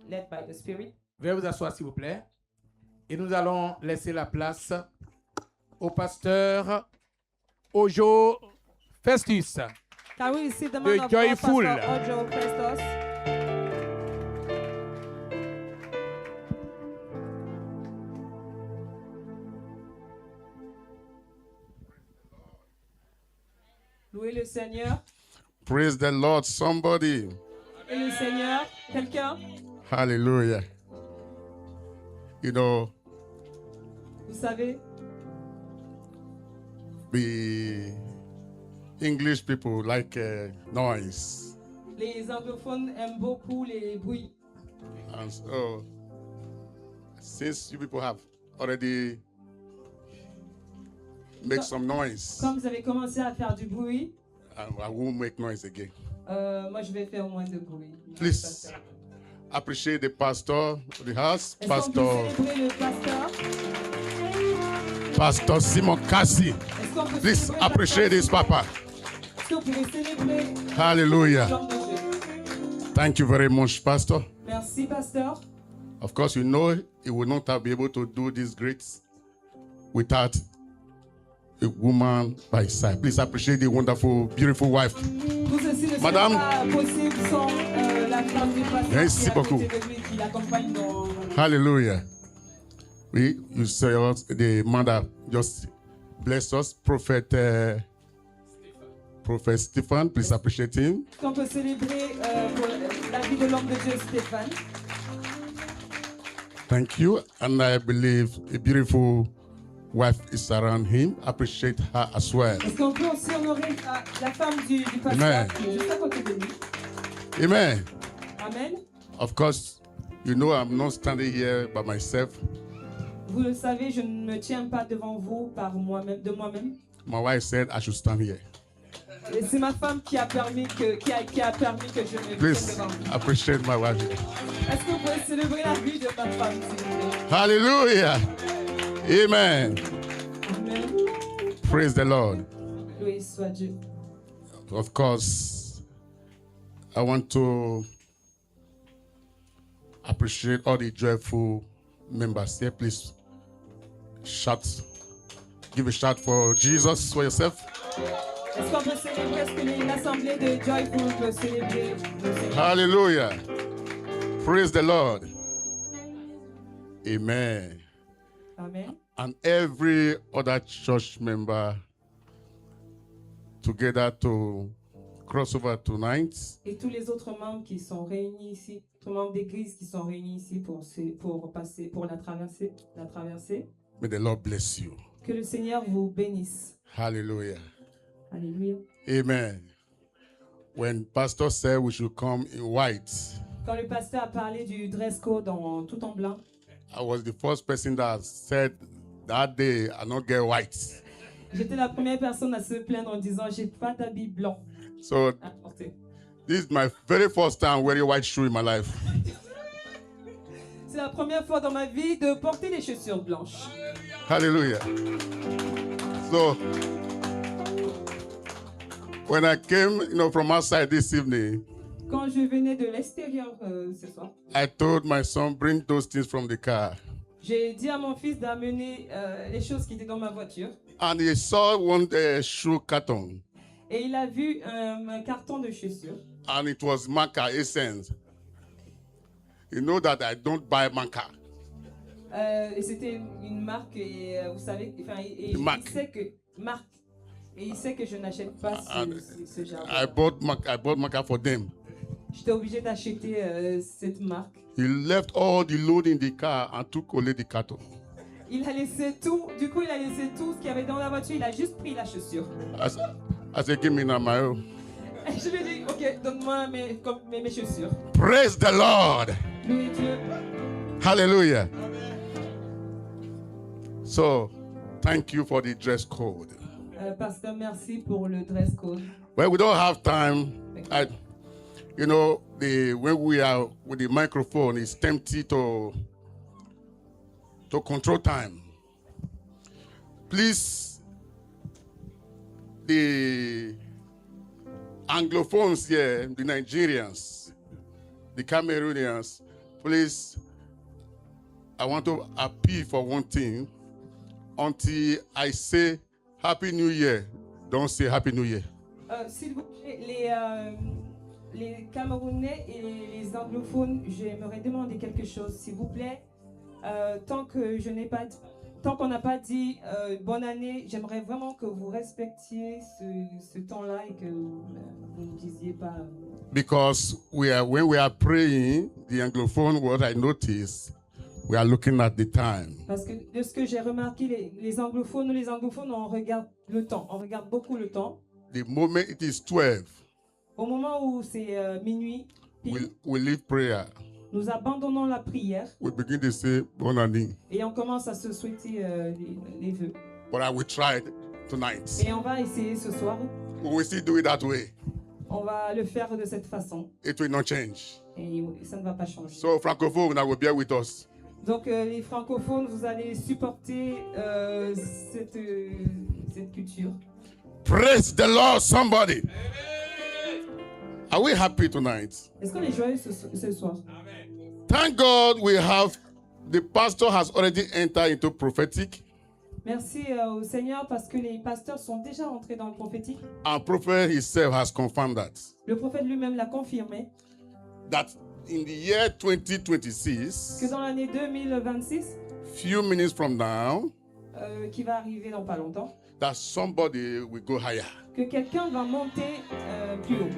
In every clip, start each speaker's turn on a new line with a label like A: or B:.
A: led by the Spirit.
B: Veuillez vous asseoir, s'il vous plaît. Et nous allons laisser la place au pasteur Ojo Festus.
A: Can we receive the
B: The
A: man of God,
B: joyful.
A: Pastor Ojo Festus? Louez le Seigneur.
C: Praise the Lord, somebody.
A: Et le Seigneur, quelqu'un?
C: Hallelujah. You know,
A: Vous savez,
C: the English people like noise.
A: les anglophones aiment beaucoup les bruits.
C: And so, since you people have already made some noise,
A: Comme vous avez commencé à faire du bruit,
C: I won't make noise again.
A: moi je vais faire moins de bruit.
C: Please appreciate the pastor of the house,
A: Est-ce qu'on peut
C: Pastor
A: célébrer le pasteur?
C: Pastor Simon Cassie.
A: Est-ce qu'on peut
C: Please
A: célébrer
C: appreciate this, Papa.
A: Est-ce que vous pouvez célébrer
C: Hallelujah.
A: l'homme de Dieu?
C: Thank you very much, Pastor.
A: Merci, pasteur.
C: Of course, you know he would not have been able to do these greats without a woman by his side. Please appreciate the wonderful, beautiful wife.
A: Tout ceci ne serait
C: Madame.
A: pas possible sans la femme du pasteur
C: Merci
A: qui est à côté
C: beaucoup.
A: de lui, qui l'accompagne dans...
C: Hallelujah. You say the mother just bless us, Prophet Stephen. Please appreciate him.
A: Est-ce qu'on peut célébrer pour la vie de l'homme de Dieu, Stéphane?
C: Thank you. And I believe a beautiful wife is around him. Appreciate her as well.
A: Est-ce qu'on peut aussi honorer la femme du pasteur
C: Amen.
A: qui est juste à côté de lui?
C: Amen.
A: Amen.
C: Of course, you know I'm not standing here by myself.
A: Vous le savez, je ne me tiens pas devant vous par moi-même, de moi-même.
C: My wife said I should stand here.
A: Et c'est ma femme qui a permis que je me tienne
C: Please
A: devant vous.
C: appreciate my wife.
A: Est-ce que vous pouvez célébrer la vie de ma femme, s'il vous plaît?
C: Hallelujah. Amen.
A: Amen.
C: Praise the Lord.
A: Loué soit Dieu.
C: Of course, I want to appreciate all the joyful members here. Please shout, give a shout for Jesus for yourself.
A: Est-ce qu'on peut célébrer? Est-ce que l'assemblée de Joyful peut célébrer le Seigneur?
C: Hallelujah. Praise the Lord. Amen.
A: Amen.
C: And every other church member together to cross over tonight.
A: Et tous les autres membres qui sont réunis ici, tous les membres d'église qui sont réunis ici pour passer, pour la traversée.
C: May the Lord bless you.
A: Que le Seigneur vous bénisse.
C: Hallelujah.
A: Alléluia.
C: Amen. When pastor said we should come in white,
A: Quand le pasteur a parlé du dress code tout en blanc,
C: I was the first person that said that day I not get white.
A: j'étais la première personne à se plaindre en disant j'ai pas d'habit blanc
C: So
A: à porter.
C: this is my very first time wearing white shoe in my life.
A: C'est la première fois dans ma vie de porter des chaussures blanches.
C: Hallelujah. So when I came, from outside this evening,
A: Quand je venais de l'extérieur ce soir,
C: I told my son, bring those things from the car.
A: j'ai dit à mon fils d'amener les choses qui étaient dans ma voiture.
C: And he saw one shoe carton.
A: Et il a vu un carton de chaussures.
C: And it was Maca Essence. You know that I don't buy Maca.
A: Et c'était une marque, et vous savez, et
C: Une marque.
A: il sait que marque. Et il sait que je n'achète pas ce genre.
C: I bought Maca for them.
A: J'étais obligée d'acheter cette marque.
C: He left all the load in the car and took only the carton.
A: Il a laissé tout, du coup il a laissé tout ce qu'il y avait dans la voiture, il a juste pris la chaussure.
C: I said, give me now my own.
A: Et je lui ai dit, ok, donne-moi mes chaussures.
C: Praise the Lord.
A: Louez Dieu.
C: Hallelujah. So, thank you for the dress code.
A: Pasteur, merci pour le dress code.
C: Well, we don't have time. When we are with the microphone, it's tempting to control time. Please, the Anglophones here, the Nigerians, the Cameroonians, please, I want to appeal for one thing. Until I say Happy New Year, don't say Happy New Year.
A: S'il vous plaît, les Camerounais et les anglophones, j'aimerais demander quelque chose, s'il vous plaît. Tant qu'on n'a pas dit bonne année, j'aimerais vraiment que vous respectiez ce temps-là et que vous ne disiez pas.
C: Because when we are praying, the Anglophone, what I notice, we are looking at the time.
A: Parce que de ce que j'ai remarqué, les anglophones, on regarde le temps, on regarde beaucoup le temps.
C: The moment it is 12,
A: Au moment où c'est minuit,
C: we leave prayer.
A: nous abandonnons la prière
C: We begin to say bonne année.
A: et on commence à se souhaiter les vœux.
C: But I will try it tonight.
A: Et on va essayer ce soir,
C: We will still do it that way.
A: on va le faire de cette façon
C: It will not change.
A: et ça ne va pas changer.
C: So Francophone, now will bear with us.
A: Donc les francophones, vous allez supporter cette culture.
C: Praise the Lord, somebody. Are we happy tonight?
A: Est-ce qu'on est joyeux ce soir?
C: Thank God we have, the pastor has already entered into prophetic.
A: Merci au Seigneur parce que les pasteurs sont déjà entrés dans le prophétique.
C: Our prophet himself has confirmed that.
A: Le prophète lui-même l'a confirmé
C: That in the year 2026,
A: que dans l'année 2026,
C: few minutes from now,
A: qui va arriver dans pas longtemps,
C: that somebody will go higher.
A: que quelqu'un va monter plus haut.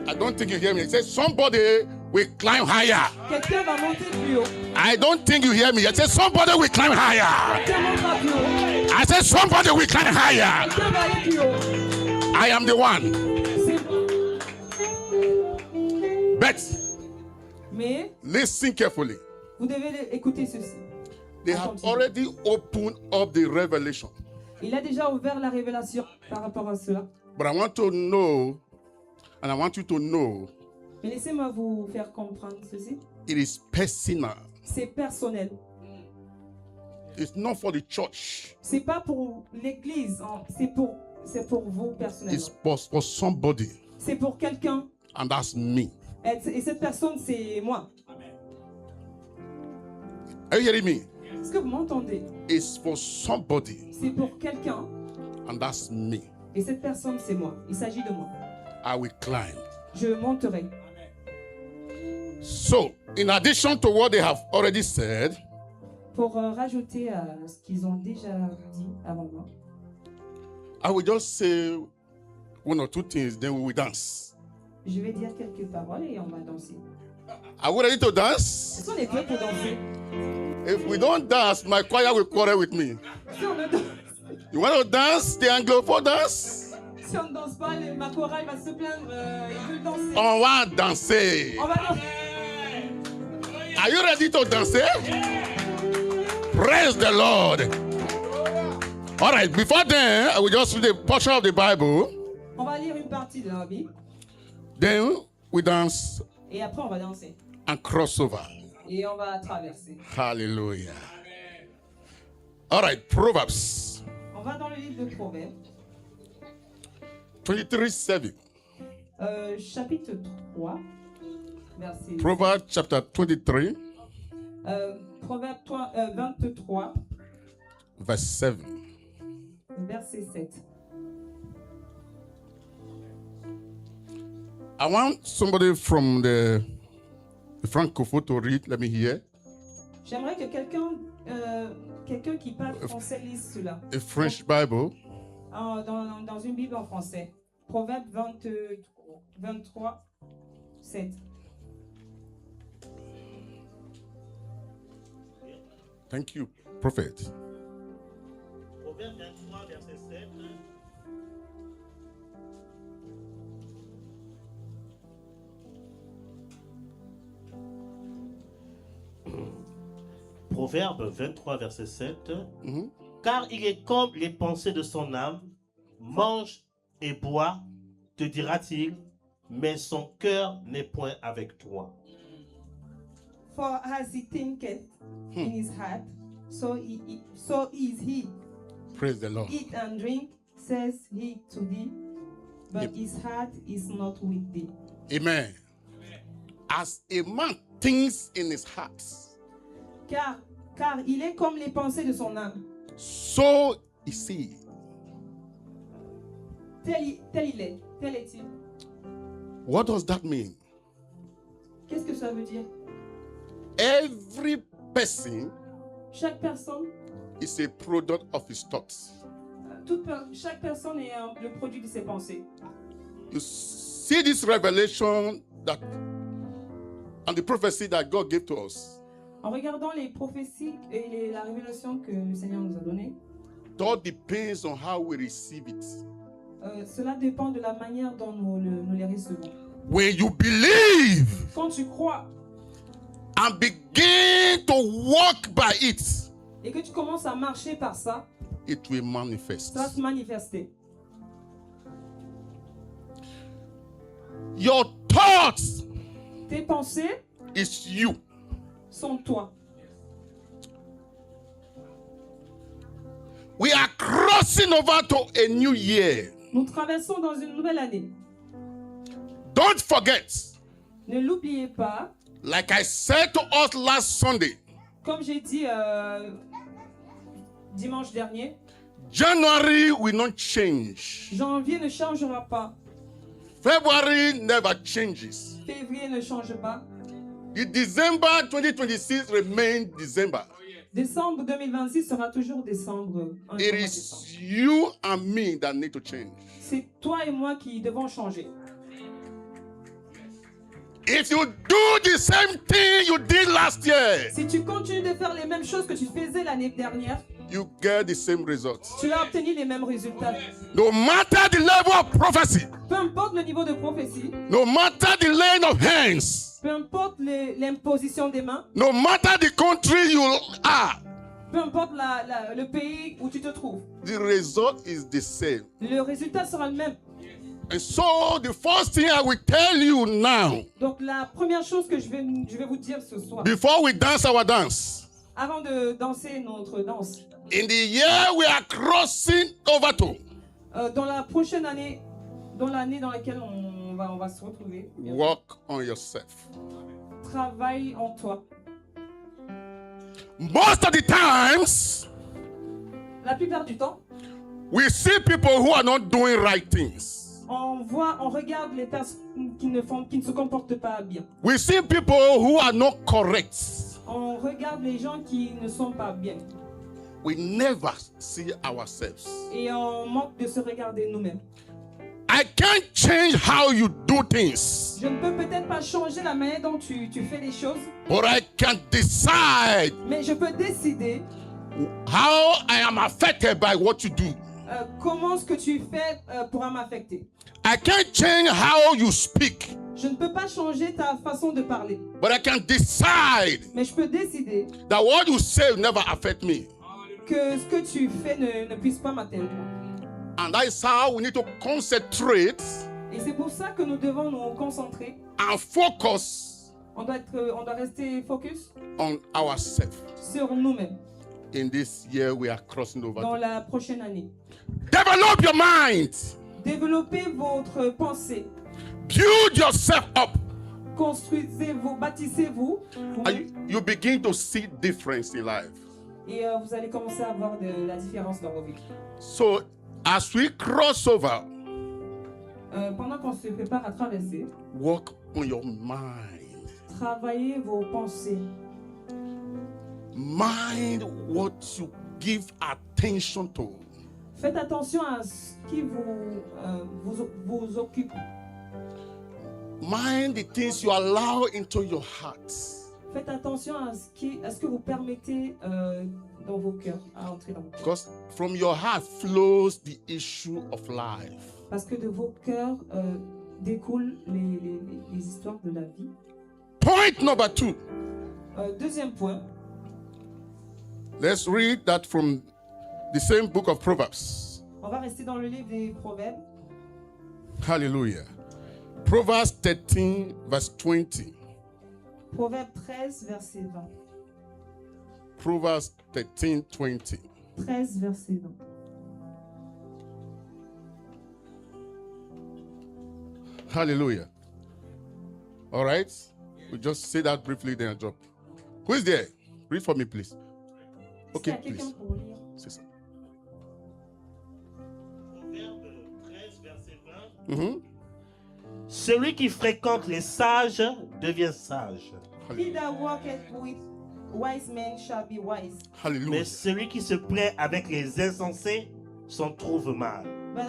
C: I don't think you hear me. It says somebody will climb higher.
A: Quelqu'un va monter plus haut.
C: I don't think you hear me. I said somebody will climb higher.
A: Quelqu'un montera plus haut.
C: I said somebody will climb higher.
A: Quelqu'un va aller plus haut.
C: I am the one. But
A: Mais
C: listen carefully.
A: vous devez écouter ceci.
C: They have already opened up the revelation.
A: Il a déjà ouvert la révélation par rapport à cela.
C: But I want to know, and I want you to know,
A: Mais laissez-moi vous faire comprendre ceci.
C: it is personal.
A: C'est personnel.
C: It's not for the church.
A: C'est pas pour l'église, hein. C'est pour vous personnellement.
C: It's for somebody,
A: C'est pour quelqu'un.
C: and that's me.
A: Et cette personne, c'est moi.
C: Are you hearing me?
A: Est-ce que vous m'entendez?
C: It's for somebody,
A: C'est pour quelqu'un.
C: and that's me.
A: Et cette personne, c'est moi. Il s'agit de moi.
C: I will climb.
A: Je monterai.
C: So, in addition to what they have already said,
A: Pour rajouter à ce qu'ils ont déjà dit avant moi,
C: I will just say one or two things, then we will dance.
A: je vais dire quelques paroles et on va danser.
C: Are we ready to dance?
A: Est-ce qu'on est prêt pour danser?
C: If we don't dance, my choir will quarrel with me.
A: Si on ne danse,
C: You want to dance? The Anglophone dance?
A: si on ne danse pas, ma chorale va se plaindre. Ils veulent danser.
C: On va danser.
A: On va danser.
C: Are you ready to dance? Praise the Lord. All right, before then, I will just read a portion of the Bible.
A: On va lire une partie de la Bible
C: Then we dance
A: et après on va danser.
C: and cross over.
A: Et on va traverser.
C: Hallelujah. All right, Proverbs
A: On va dans le livre de Proverbes,
C: 23:7.
A: chapitre 3, verset.
C: Proverbs chapter 23,
A: Proverbe 23,
C: verse 7.
A: verset 7.
C: I want somebody from the Francophone to read. Let me hear.
A: J'aimerais que quelqu'un qui parle français lise cela.
C: A French Bible.
A: Dans une Bible en français. Proverbe 23, 7.
C: Thank you, prophet.
D: Proverbe 23, verset 7. Proverbe 23, verset 7.
C: Mhm.
D: Car il est comme les pensées de son âme, mange et boit, te dira-t-il, mais son cœur n'est point avec toi.
A: For as he thinketh in his heart, so is he.
C: Praise the Lord.
A: Eat and drink, says he to thee, but
C: Yep.
A: his heart is not with thee.
C: Amen. As a man things in his heart.
A: Car il est comme les pensées de son âme.
C: So is he.
A: Tel il est. Tel est-il.
C: What does that mean?
A: Qu'est-ce que ça veut dire?
C: Every person
A: Chaque personne,
C: is a product of his thoughts.
A: chaque personne est le produit de ses pensées.
C: You see this revelation that and the prophecy that God gave to us.
A: En regardant les prophéties et la révélation que le Seigneur nous a donnée,
C: That depends on how we receive it.
A: cela dépend de la manière dont nous les recevons.
C: When you believe
A: Quand tu crois
C: and begin to walk by it,
A: et que tu commences à marcher par ça,
C: it will manifest.
A: ça va se manifester.
C: Your thoughts
A: Tes pensées
C: is you.
A: sont toi.
C: We are crossing over to a new year.
A: Nous traversons dans une nouvelle année.
C: Don't forget,
A: Ne l'oubliez pas,
C: like I said to us last Sunday,
A: comme j'ai dit dimanche dernier,
C: January will not change.
A: janvier ne changera pas.
C: February never changes.
A: Février ne change pas.
C: The December 2026 remains December.
A: Décembre 2026 sera toujours décembre.
C: It is you and me that need to change.
A: C'est toi et moi qui devons changer.
C: If you do the same thing you did last year,
A: Si tu continues de faire les mêmes choses que tu faisais l'année dernière,
C: you get the same results.
A: tu vas obtenir les mêmes résultats.
C: No matter the level of prophecy,
A: Peu importe le niveau de prophétie,
C: no matter the laying of hands,
A: peu importe l'imposition des mains,
C: no matter the country you are,
A: peu importe le pays où tu te trouves,
C: the result is the same.
A: le résultat sera le même.
C: And so the first thing I will tell you now,
A: Donc la première chose que je vais vous dire ce soir,
C: before we dance our dance,
A: avant de danser notre danse,
C: in the year we are crossing over to,
A: dans la prochaine année, dans l'année dans laquelle on va se retrouver,
C: work on yourself.
A: travaille en toi.
C: Most of the times,
A: La plupart du temps,
C: we see people who are not doing right things.
A: on regarde les personnes qui ne se comportent pas bien.
C: We see people who are not correct.
A: On regarde les gens qui ne sont pas bien.
C: We never see ourselves.
A: Et on manque de se regarder nous-mêmes.
C: I can't change how you do things,
A: Je ne peux peut-être pas changer la manière dont tu fais les choses,
C: but I can decide
A: mais je peux décider
C: how I am affected by what you do.
A: comment ce que tu fais pourra m'affecter.
C: I can't change how you speak,
A: Je ne peux pas changer ta façon de parler,
C: but I can decide
A: mais je peux décider
C: that what you say will never affect me.
A: que ce que tu fais ne puisse pas m'atteindre.
C: And that's how we need to concentrate
A: Et c'est pour ça que nous devons nous concentrer.
C: and focus
A: On doit rester focus
C: on ourselves.
A: sur nous-mêmes
C: In this year we are crossing over.
A: dans la prochaine année.
C: Develop your mind.
A: Développez votre pensée.
C: Build yourself up.
A: Construisez-vous, bâtissez-vous.
C: And you begin to see difference in life.
A: Et vous allez commencer à voir de la différence dans vos vies.
C: So as we cross over,
A: Pendant qu'on se prépare à traverser,
C: work on your mind.
A: travaillez vos pensées.
C: Mind what you give attention to.
A: Faites attention à ce qui vous occupe.
C: Mind the things you allow into your heart.
A: Faites attention à ce que vous permettez dans vos cœurs, à entrer dans vos cœurs.
C: Because from your heart flows the issue of life.
A: Parce que de vos cœurs découlent les histoires de la vie.
C: Point number 2.
A: Deuxième point,
C: Let's read that from the same book of Proverbs.
A: on va rester dans le livre des Proverbes.
C: Hallelujah. Proverbs 13, verse 20.
A: Proverbe 13, verset 20.
C: Proverbs 13, 20.
A: 13, verset 20.
C: Hallelujah. All right. We just say that briefly, then I drop. Who is there? Read for me, please.
A: Est-ce qu'il y
C: Okay,
A: a quelqu'un
C: please.
A: pour lire?
C: C'est ça.
D: Proverbe 13, verset 20.
C: Mhm.
D: Celui qui fréquente les sages devient sage.
A: He that walketh with wise men shall be wise,
C: Hallelujah.
D: Mais celui qui se plaît avec les insensés s'en trouve mal.
A: but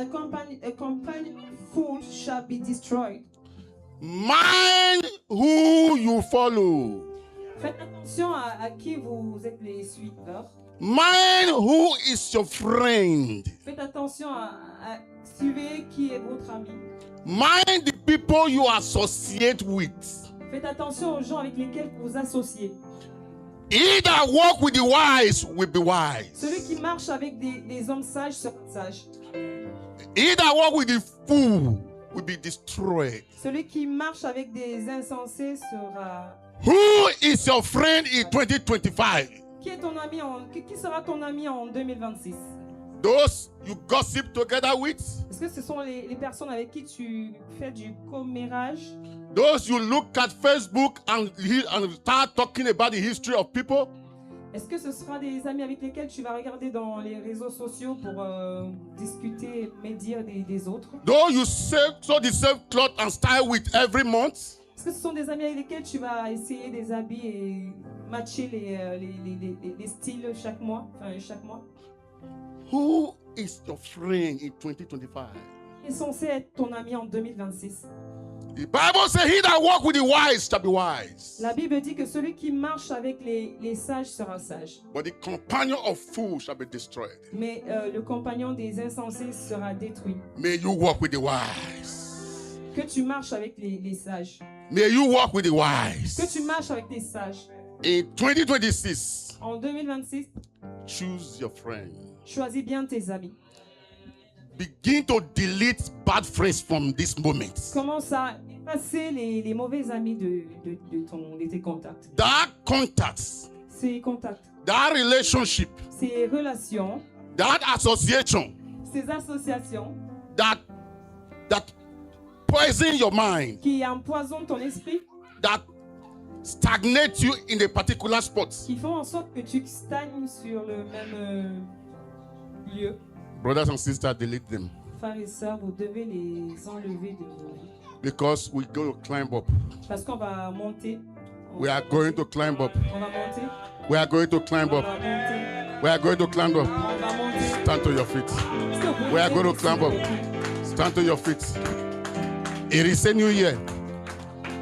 A: a companion fool shall be destroyed.
C: Mind who you follow.
A: Faites attention à qui vous êtes les suiveurs.
C: Mind who is your friend.
A: Faites attention à suivre qui est votre ami.
C: Mind the people you associate with.
A: Faites attention aux gens avec lesquels vous vous associez.
C: He that walk with the wise will be wise.
A: Celui qui marche avec des hommes sages sera sage.
C: He that walk with the fool will be destroyed.
A: Celui qui marche avec des insensés sera...
C: Who is your friend in 2025?
A: Qui est ton ami qui sera ton ami en 2026?
C: Those you gossip together with?
A: Est-ce que ce sont les personnes avec qui tu fais du commérage?
C: Those you look at Facebook and start talking about the history of people?
A: Est-ce que ce sera des amis avec lesquels tu vas regarder dans les réseaux sociaux pour discuter, médire des autres?
C: Those you sew the same cloth and style with every month?
A: Est-ce que ce sont des amis avec lesquels tu vas essayer des habits et matcher les styles chaque mois?
C: Who is your friend in 2025?
A: Qui est censé être ton ami en 2026?
C: The Bible says, he that walk with the wise shall be wise.
A: La Bible dit que celui qui marche avec les sages sera sage.
C: But the companion of fools shall be destroyed.
A: Mais le compagnon des insensés sera détruit.
C: May you walk with the wise.
A: Que tu marches avec les sages.
C: May you walk with the wise.
A: Que tu marches avec les sages.
C: In 2026,
A: En 2026,
C: choose your friend.
A: choisis bien tes amis.
C: Begin to delete bad friends from this moment.
A: Commence à effacer les mauvais amis de tes contacts.
C: That contacts,
A: Ces contacts,
C: that relationship,
A: ces relations,
C: that association,
A: ces associations
C: that poison your mind,
A: qui empoisonnent ton esprit,
C: that stagnate you in a particular spot.
A: qui font en sorte que tu stagnes sur le même lieu.
C: Brothers and sisters, delete them.
A: Frères et sœurs, vous devez les enlever de vos vies.
C: Because we're going to climb up.
A: Parce qu'on va monter.
C: We are going to climb up.
A: On va monter.
C: We are going to climb
A: On
C: up.
A: va monter.
C: We are going to climb up.
A: On va monter.
C: Stand to your feet.
A: Est-ce que vous
C: We are
A: pouvez
C: going to climb up.
A: s'il vous plaît?
C: Stand to your feet. It is a new year.